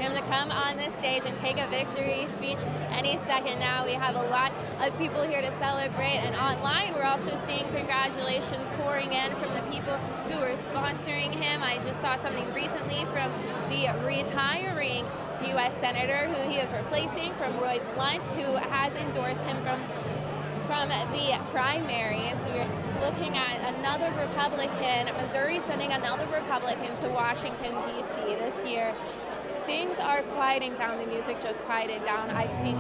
him to come on this stage and take a victory speech any second now. We have a lot of people here to celebrate, and online we're also seeing congratulations pouring in from the people who are sponsoring him. I just saw something recently from the retiring U.S. Senator who he is replacing, from Roy Blunt, who has endorsed him from the primaries. We're looking at another Republican, Missouri sending another Republican to Washington, D.C. this year. Things are quieting down. The music just quieted down, I think.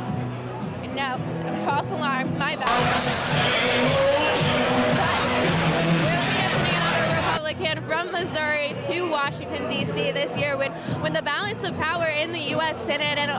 No, false alarm, my bad. But we're looking at sending another Republican from Missouri to Washington, D.C. this year when the balance of power in the U.S. Senate and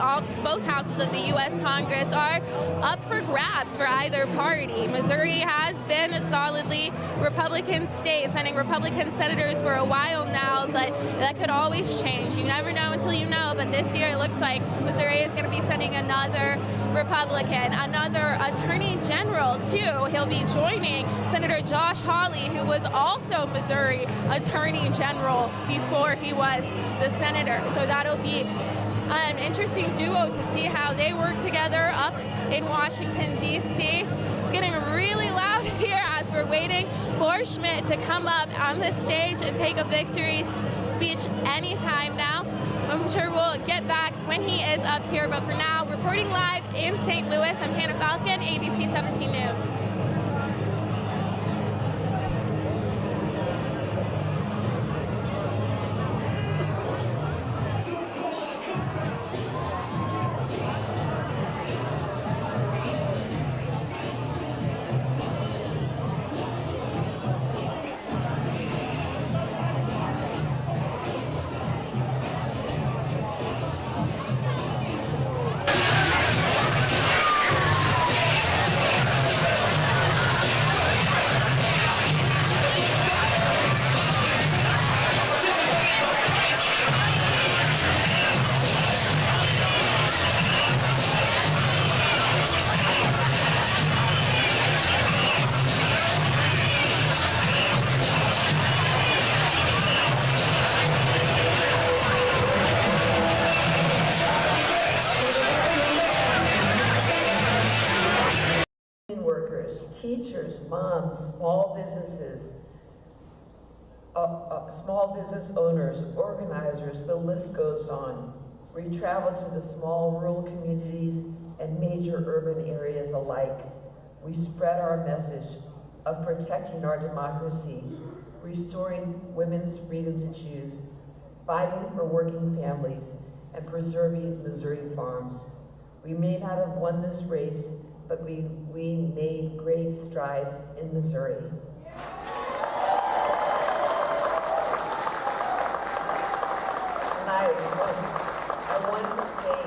both houses of the U.S. Congress are up for grabs for either party. Missouri has been a solidly Republican state, sending Republican senators for a while now, but that could always change. You never know until you know, but this year it looks like Missouri is going to be sending another Republican, another Attorney General, too. He'll be joining Senator Josh Hawley, who was also Missouri Attorney General before he was the senator. So that'll be an interesting duo to see how they work together up in Washington, D.C. It's getting really loud here as we're waiting for Schmidt to come up on the stage and take a victory speech anytime now. I'm sure we'll get back when he is up here, but for now, reporting live in St. Louis, I'm Hannah Falcon, ABC 17 News. Teachers, moms, small businesses, small business owners, organizers, the list goes on. We travel to the small rural communities and major urban areas alike. We spread our message of protecting our democracy, restoring women's freedom to choose, fighting for working families, and preserving Missouri farms. We may not have won this race, but we made great strides in Missouri. And I want to say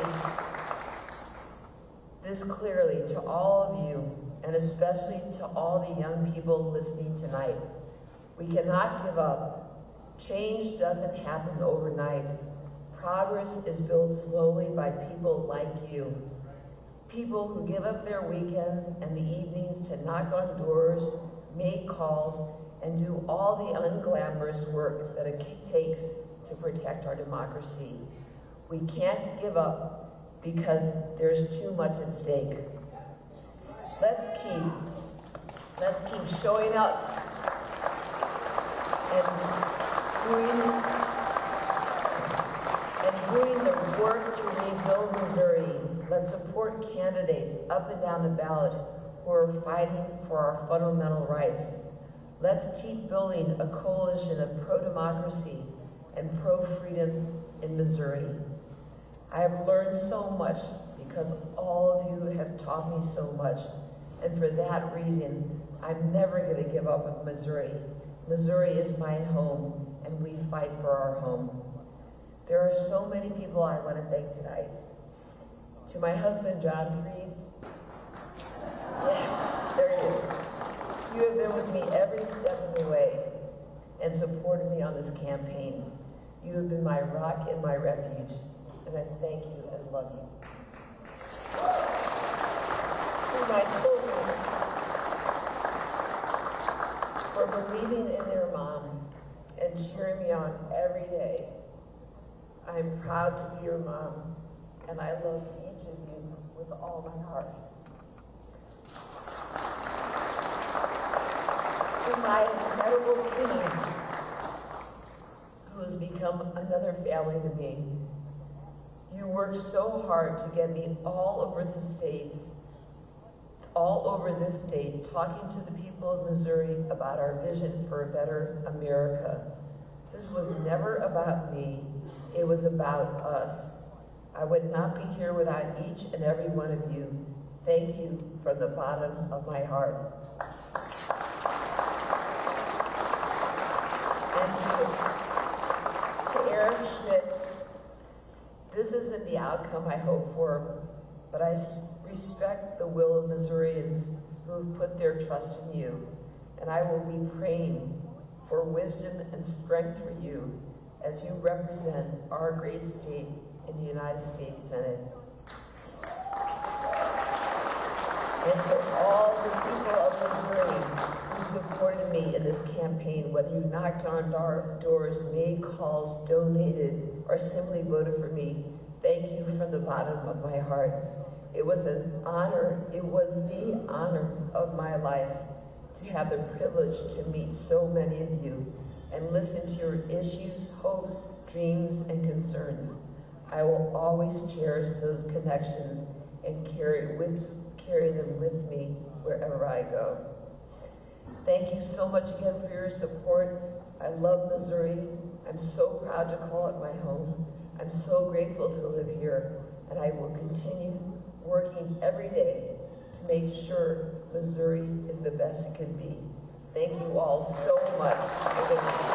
this clearly to all of you, and especially to all the young people listening tonight. We cannot give up. Change doesn't happen overnight. Progress is built slowly by people like you. People who give up their weekends and the evenings to knock on doors, make calls, and do all the unglamorous work that it takes to protect our democracy. We can't give up because there's too much at stake. Let's keep showing up and doing the work to rebuild Missouri. Let's support candidates up and down the ballot who are fighting for our fundamental rights. Let's keep building a coalition of pro-democracy and pro-freedom in Missouri. I have learned so much because all of you have taught me so much, and for that reason, I'm never going to give up on Missouri. Missouri is my home, and we fight for our home. There are so many people I want to thank tonight. To my husband, John Freeze. Yeah, there he is. You have been with me every step of the way and supported me on this campaign. You have been my rock and my refuge, and I thank you and love you. To my children, for believing in their mom and cheering me on every day. I'm proud to be your mom, and I love each of you with all my heart. To my incredible team, who has become another family to me, you worked so hard to get me all over this state, talking to the people of Missouri about our vision for a better America. This was never about me, it was about us. I would not be here without each and every one of you. Thank you from the bottom of my heart. And to Eric Schmidt, this isn't the outcome I hope for, but I respect the will of Missourians who have put their trust in you, and I will be praying for wisdom and strength for you as you represent our great state in the United States Senate. And to all the people of Missouri who supported me in this campaign, whether you knocked on doors, made calls, donated, or simply voted for me, thank you from the bottom of my heart. It was an honor, it was the honor of my life to have the privilege to meet so many of you and listen to your issues, hopes, dreams, and concerns. I will always cherish those connections and carry them with me wherever I go. Thank you so much again for your support. I love Missouri. I'm so proud to call it my home. I'm so grateful to live here, and I will continue working every day to make sure Missouri is the best it can be. Thank you all so much. Okay.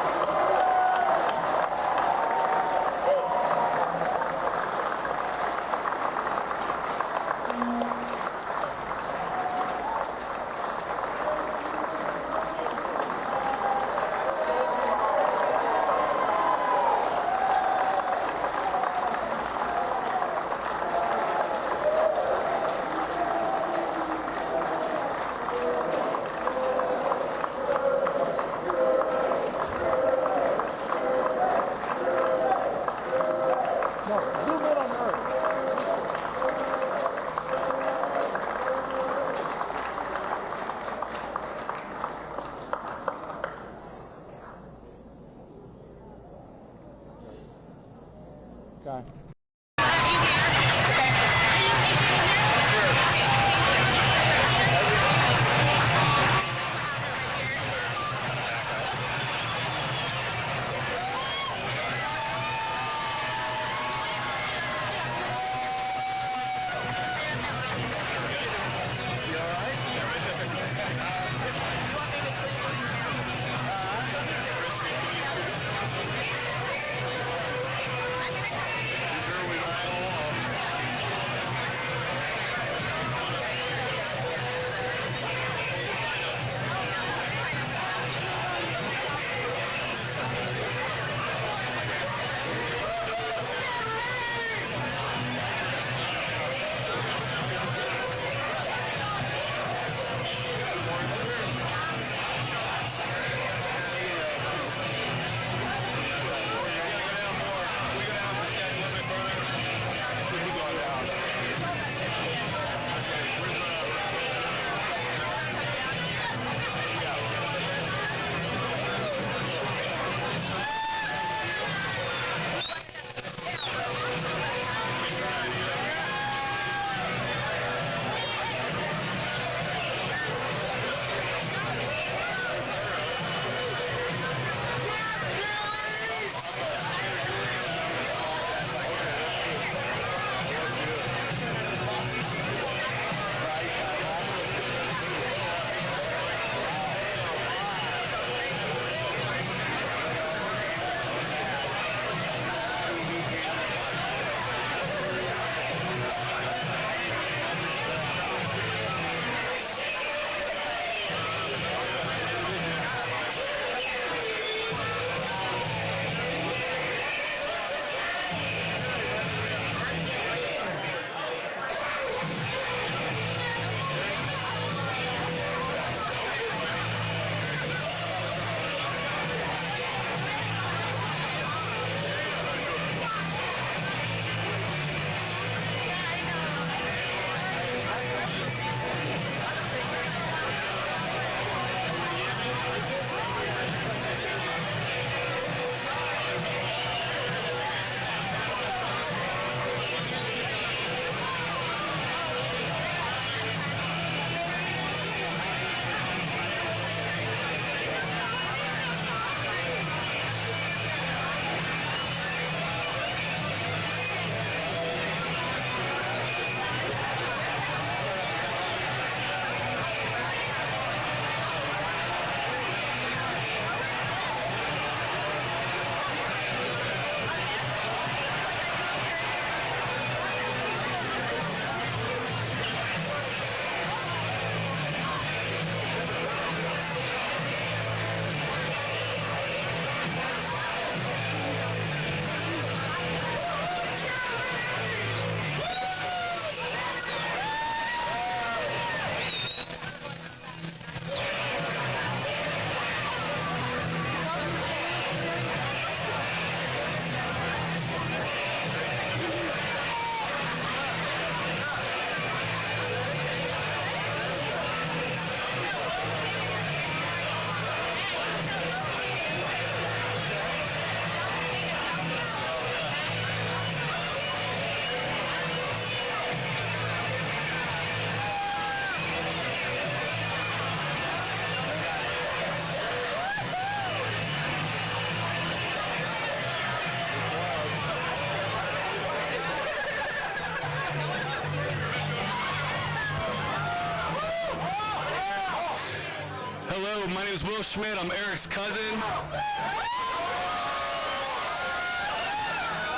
name's Will Schmidt. I'm Eric's cousin.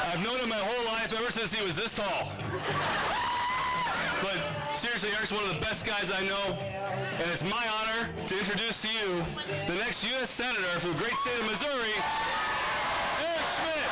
I've known him my whole life, ever since he was this tall. But seriously, Eric's one of the best guys I know, and it's my honor to introduce to you the next U.S. Senator for the great state of Missouri, Eric Schmidt.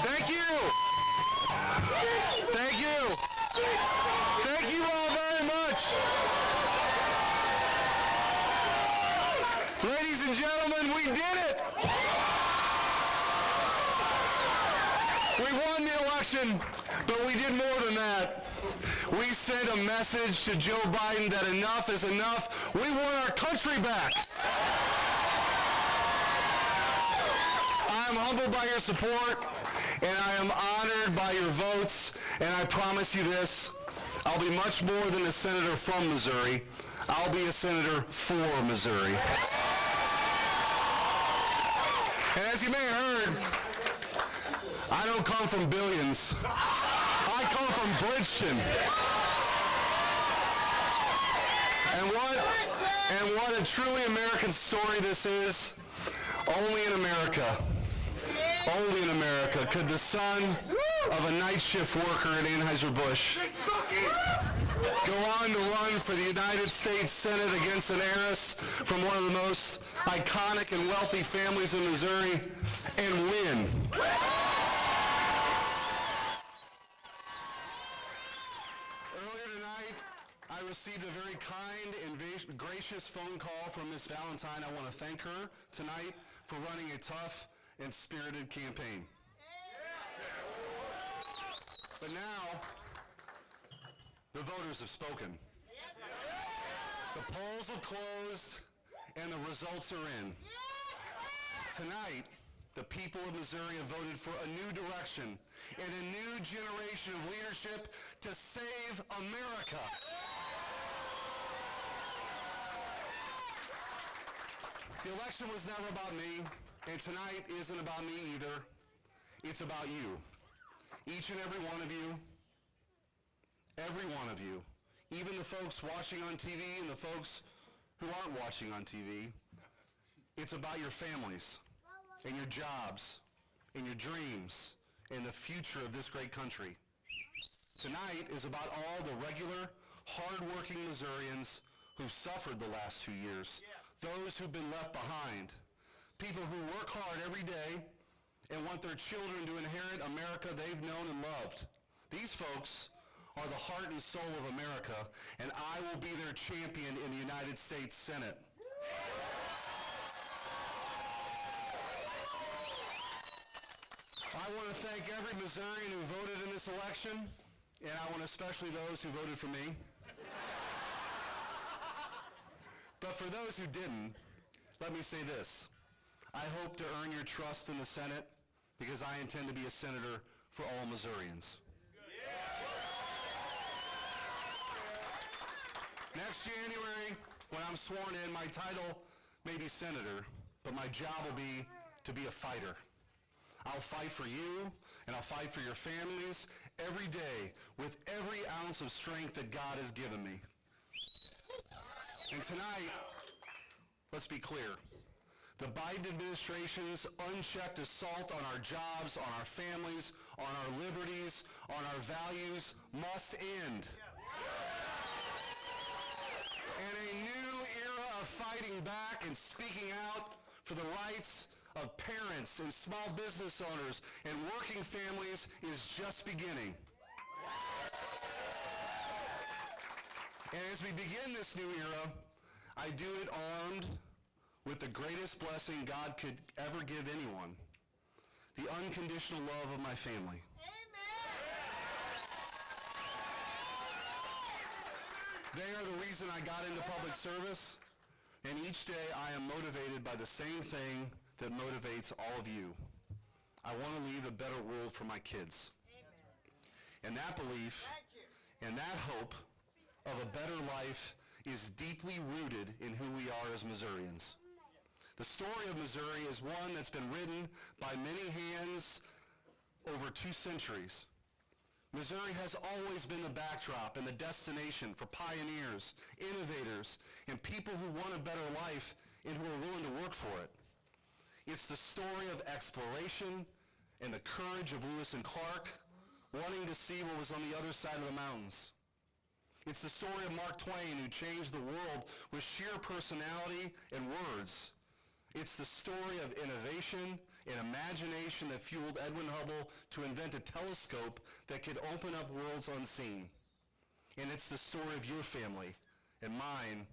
Thank you. Thank you. Thank you all very much. Ladies and gentlemen, we did it. We won the election, but we did more than that. We sent a message to Joe Biden that enough is enough. We want our country back. I am humbled by your support, and I am honored by your votes, and I promise you this, I'll be much more than a senator from Missouri. I'll be a senator for Missouri. And as you may have heard, I don't come from billions. I come from Bridgeton. And what a truly American story this is. Only in America could the son of a night shift worker at Anheuser-Busch go on to run for the United States Senate against an heiress from one of the most iconic and wealthy families in Missouri and win. Earlier tonight, I received a very kind and gracious phone call from Ms. Valentine. I want to thank her tonight for running a tough and spirited campaign. But now, the voters have spoken. The polls have closed, and the results are in. Tonight, the people of Missouri have voted for a new direction and a new generation of leadership to save America. The election was never about me, and tonight isn't about me either. It's about you. Each and every one of you. Every one of you. Even the folks watching on TV and the folks who aren't watching on TV. It's about your families and your jobs and your dreams and the future of this great country. Tonight is about all the regular, hard-working Missourians who've suffered the last 2 years. Those who've been left behind. People who work hard every day and want their children to inherit America they've known and loved. These folks are the heart and soul of America, and I will be their champion in the United States Senate. I want to thank every Missourian who voted in this election, and I want especially those who voted for me. But for those who didn't, let me say this. I hope to earn your trust in the Senate because I intend to be a senator for all Missourians. Next January, when I'm sworn in, my title may be senator, but my job will be to be a fighter. I'll fight for you, and I'll fight for your families every day with every ounce of strength that God has given me. And tonight, let's be clear. The Biden administration's unchecked assault on our jobs, on our families, on our liberties, on our values must end. And a new era of fighting back and speaking out for the rights of parents and small business owners and working families is just beginning. And as we begin this new era, I do it armed with the greatest blessing God could ever give anyone, the unconditional love of my family. They are the reason I got into public service, and each day I am motivated by the same thing that motivates all of you. I want to leave a better world for my kids. And that belief and that hope of a better life is deeply rooted in who we are as Missourians. The story of Missouri is one that's been written by many hands over 2 centuries. Missouri has always been the backdrop and the destination for pioneers, innovators, and people who want a better life and who are willing to work for it. It's the story of exploration and the courage of Lewis and Clark, wanting to see what was on the other side of the mountains. It's the story of Mark Twain, who changed the world with sheer personality and words. It's the story of innovation and imagination that fueled Edwin Hubble to invent a telescope that could open up worlds unseen. And it's the story of your family and mine,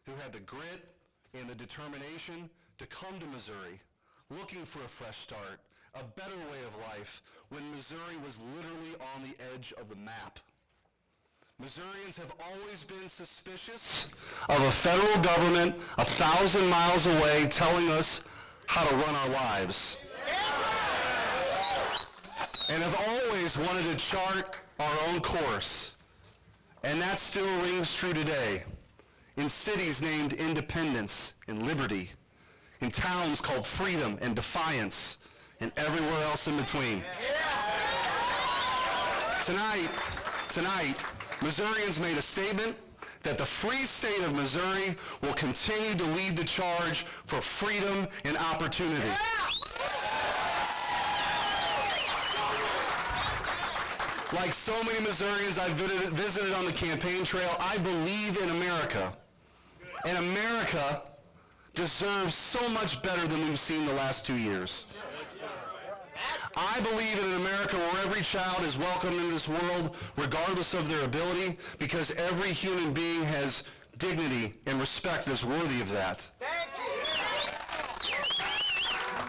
who had the grit and the determination to come to Missouri, looking for a fresh start, a better way of life, when Missouri was literally on the edge of the map. Missourians have always been suspicious of a federal government 1,000 miles away telling us how to run our lives. And have always wanted to chart our own course. And that still rings true today. In cities named Independence and Liberty, in towns called Freedom and Defiance, and everywhere else in between. Tonight, Missourians made a statement that the free state of Missouri will continue to lead the charge for freedom and opportunity. Like so many Missourians I've visited on the campaign trail, I believe in America. And America deserves so much better than we've seen the last 2 years. I believe in an America where every child is welcome in this world, regardless of their ability, because every human being has dignity and respect that's worthy of that.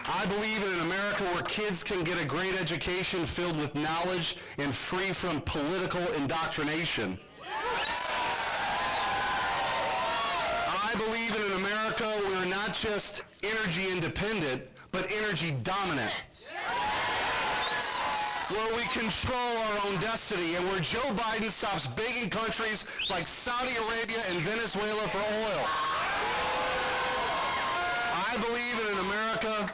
I believe in an America where kids can get a great education filled with knowledge and free from political indoctrination. I believe in an America where we're not just energy independent, but energy dominant. Where we control our own destiny, and where Joe Biden stops begging countries like Saudi Arabia and Venezuela for oil. I believe in an America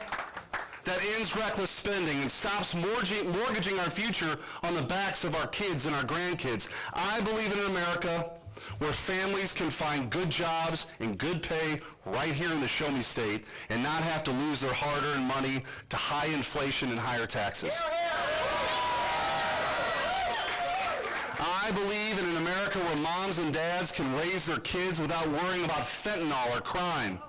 that ends reckless spending and stops mortgaging our future on the backs of our kids and our grandkids. I believe in an America where families can find good jobs and good pay right here in the Show Me State and not have to lose their hard-earned money to high inflation and higher taxes. I believe in an America where moms and dads can raise their kids without worrying about fentanyl or crime.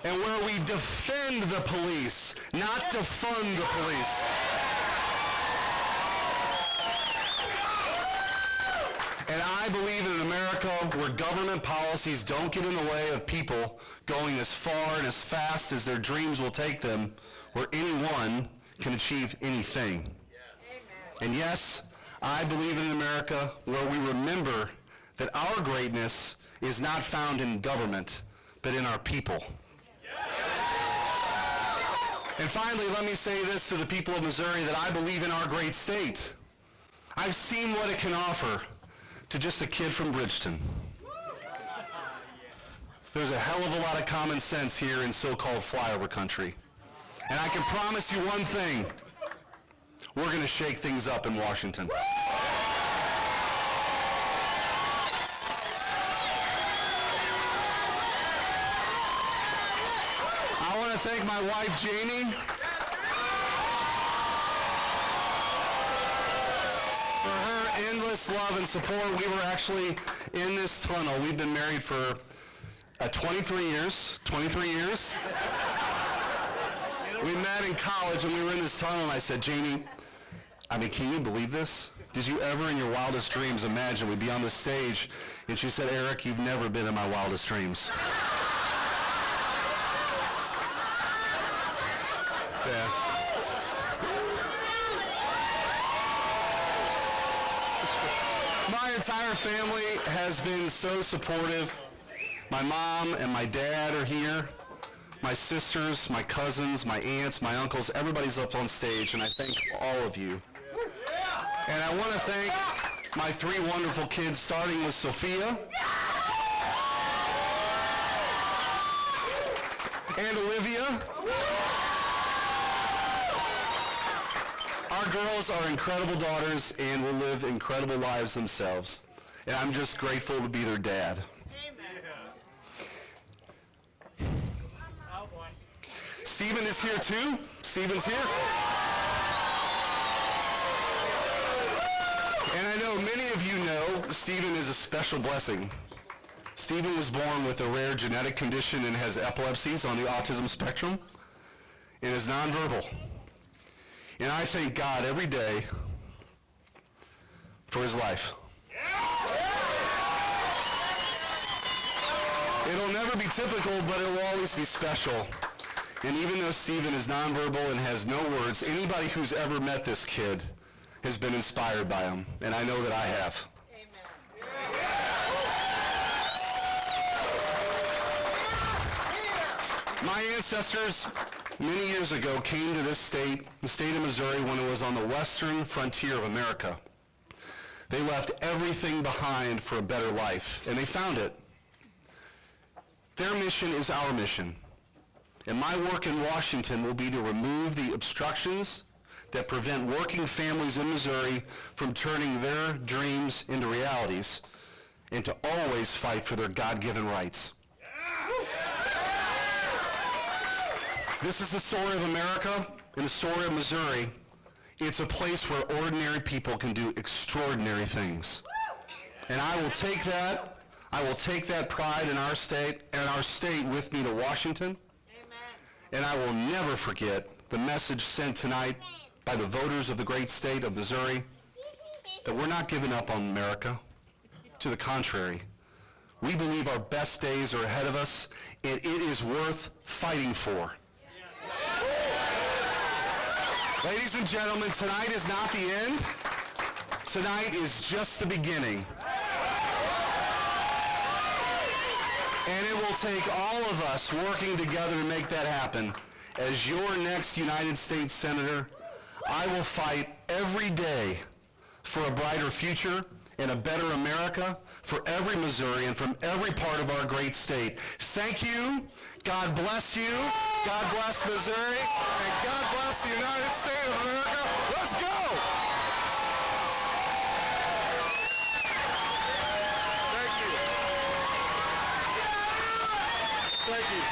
And where we defend the police, not defund the police. And I believe in an America where government policies don't get in the way of people going as far and as fast as their dreams will take them, where anyone can achieve anything. And yes, I believe in an America where we remember that our greatness is not found in government, but in our people. And finally, let me say this to the people of Missouri, that I believe in our great state. I've seen what it can offer to just a kid from Bridgeton. There's a hell of a lot of common sense here in so-called flyover country. And I can promise you one thing. We're going to shake things up in Washington. I want to thank my wife, Jamie, for her endless love and support. We were actually in this tunnel. We've been married for 23 years. We met in college and we were in this tunnel, and I said, Jamie, can you believe this? Did you ever in your wildest dreams imagine we'd be on this stage? And she said, Eric, you've never been in my wildest dreams. Yeah. entire family has been so supportive. My mom and my dad are here. My sisters, my cousins, my aunts, my uncles, everybody's up on stage, and I thank all of you. And I want to thank my three wonderful kids, starting with Sophia and Olivia. Our girls are incredible daughters and will live incredible lives themselves. And I'm just grateful to be their dad. Stephen is here too. Stephen's here. And I know many of you know Stephen is a special blessing. Stephen was born with a rare genetic condition and has epilepsies on the autism spectrum and is nonverbal. And I thank God every day for his life. It'll never be typical, but it will always be special. And even though Stephen is nonverbal and has no words, anybody who's ever met this kid has been inspired by him, and I know that I have. Amen. My ancestors many years ago came to this state, the state of Missouri, when it was on the western frontier of America. They left everything behind for a better life, and they found it. Their mission is our mission. And my work in Washington will be to remove the obstructions that prevent working families in Missouri from turning their dreams into realities, and to always fight for their God-given rights. This is the story of America and the story of Missouri. It's a place where ordinary people can do extraordinary things. And I will take that pride in our state and our state with me to Washington. And I will never forget the message sent tonight by the voters of the great state of Missouri that we're not giving up on America. To the contrary, we believe our best days are ahead of us, and it is worth fighting for. Ladies and gentlemen, tonight is not the end. Tonight is just the beginning. And it will take all of us working together to make that happen. As your next United States Senator, I will fight every day for a brighter future and a better America for every Missourian from every part of our great state. Thank you. God bless you. God bless Missouri. And God bless the United States of America. Let's go. Thank you.